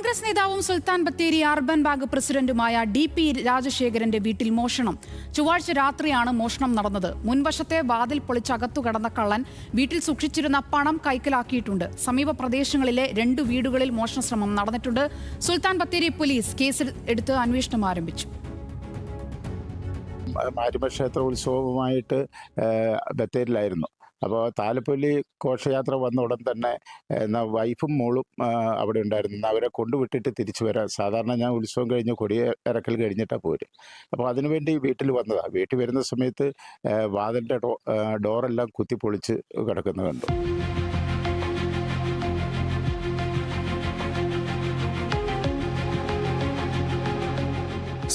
കോൺഗ്രസ് നേതാവും Sultan Bathery urban bank പ്രസിഡന്റുമായ DP രാജശേഖരന്റെ വീട്ടിൽ മോഷണം. ചൊവ്വാഴ്ച രാത്രിയാണ് മോഷണം നടന്നത്. മുൻവശത്തെ വാതിൽ പൊളിച്ചകത്തു കടന്ന കള്ളൻ വീട്ടിൽ സൂക്ഷിച്ചിരുന്ന പണം കൈക്കലാക്കിയിട്ടുണ്ട്. സമീപ പ്രദേശങ്ങളിലെ 2 വീടുകളിൽ മോഷണശ്രമം നടന്നിട്ടുണ്ട്. സുൽത്താൻ ബത്തേരി പോലീസ് കേസ് എടുത്ത് അന്വേഷണം ആരംഭിച്ചു. മാരിമ ഉത്സവവുമായിട്ട് ബത്തേരിയിലായിരുന്നു. അപ്പോൾ താലപ്പൊലി ഘോഷയാത്ര വന്ന ഉടൻ തന്നെ വൈഫും മോളും അവിടെ ഉണ്ടായിരുന്നു. അവരെ കൊണ്ടുവിട്ടിട്ട് തിരിച്ചു വരാം. സാധാരണ ഞാൻ ഉത്സവം കഴിഞ്ഞ് കൊടിയിറക്കൽ കഴിഞ്ഞിട്ടാണ് പോരും. അപ്പോൾ അതിനുവേണ്ടി വീട്ടിൽ വന്നതാണ്. വീട്ടിൽ വരുന്ന സമയത്ത് വാതിലിൻ്റെ ഡോറെല്ലാം കുത്തിപ്പൊളിച്ച് കിടക്കുന്നത് കണ്ടു.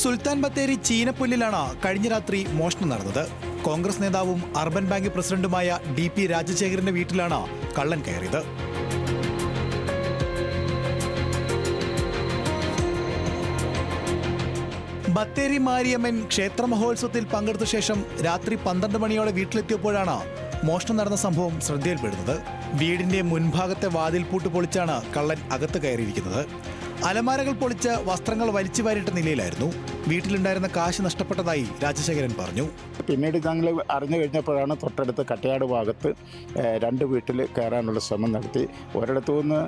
സുൽത്താൻ ബത്തേരി ചീനപ്പുല്ലിലാണ് കഴിഞ്ഞ രാത്രി മോഷണം നടന്നത്. കോൺഗ്രസ് നേതാവും അർബൻ ബാങ്ക് പ്രസിഡന്റുമായ DP രാജശേഖരന്റെ വീട്ടിലാണ് കള്ളൻ കയറിയത്. ബത്തേരി മാരിയമ്മൻ ക്ഷേത്ര മഹോത്സവത്തിൽ പങ്കെടുത്ത ശേഷം രാത്രി 12 മണിയോടെ വീട്ടിലെത്തിയപ്പോഴാണ് മോഷണം നടന്ന സംഭവം ശ്രദ്ധയിൽപ്പെടുന്നത്. വീടിന്റെ മുൻഭാഗത്തെ വാതിൽ പൂട്ട് പൊളിച്ചാണ് കള്ളൻ അകത്ത് കയറിയിരിക്കുന്നത്. അലമാരകൾ പൊളിച്ച് വസ്ത്രങ്ങൾ വലിച്ചു വാരിട്ട നിലയിലായിരുന്നു. വീട്ടിലുണ്ടായിരുന്ന കാശ് നഷ്ടപ്പെട്ടതായി രാജശേഖരൻ പറഞ്ഞു. പിന്നീട് ഞങ്ങൾ അറിഞ്ഞു കഴിഞ്ഞപ്പോഴാണ് തൊട്ടടുത്ത് കട്ടയാട് ഭാഗത്ത് 2 വീട്ടിൽ കയറാനുള്ള ശ്രമം നടത്തി. ഒരിടത്തു നിന്ന്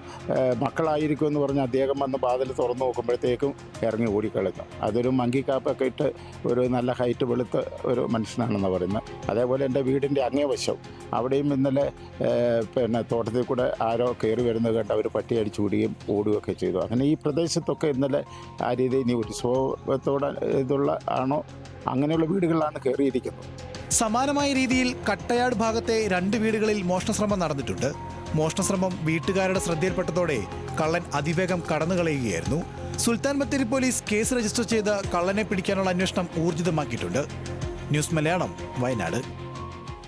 മക്കളായിരിക്കുമെന്ന് പറഞ്ഞ് അദ്ദേഹം വന്ന് വാതിൽ തുറന്നു നോക്കുമ്പോഴത്തേക്കും ഇറങ്ങി ഓടിക്കളഞ്ഞു. അതൊരു മങ്കിക്കാപ്പൊക്കെ ഇട്ട് ഒരു നല്ല ഹൈറ്റ് വെളുത്ത ഒരു മനുഷ്യനാണെന്ന് പറയുന്നത്. അതേപോലെ എൻ്റെ വീടിൻ്റെ അങ്ങേവശം അവിടെയും ഇന്നലെ തോട്ടത്തിൽ കൂടെ ആരോ കയറി വരുന്നത് കണ്ട് അവർ പട്ടി അടിച്ചു ഓടുകയും ഓടുകയൊക്കെ ചെയ്തു. അങ്ങനെ ഈ പ്രദേശത്തൊക്കെ ഇന്നലെ ആ രീതിയിൽ ഇനി ഉത്സവത്തോടെ ഇതുള്ള ആണോ അങ്ങനെയുള്ള വീടുകളിലാണ് കയറിയിരിക്കുന്നത്. സമാനമായ രീതിയിൽ കട്ടയാട് ഭാഗത്തെ 2 വീടുകളിൽ മോഷണശ്രമം നടന്നിട്ടുണ്ട്. മോഷണശ്രമം വീട്ടുകാരുടെ ശ്രദ്ധയിൽപ്പെട്ടതോടെ കള്ളൻ അതിവേഗം കടന്നുകളയുകയായിരുന്നു. Sultan Bathery police case register ചെയ്ത് കള്ളനെ പിടിക്കാനുള്ള അന്വേഷണം ഊർജിതമാക്കിയിട്ടുണ്ട്. ന്യൂസ് മലയാളം, വയനാട്.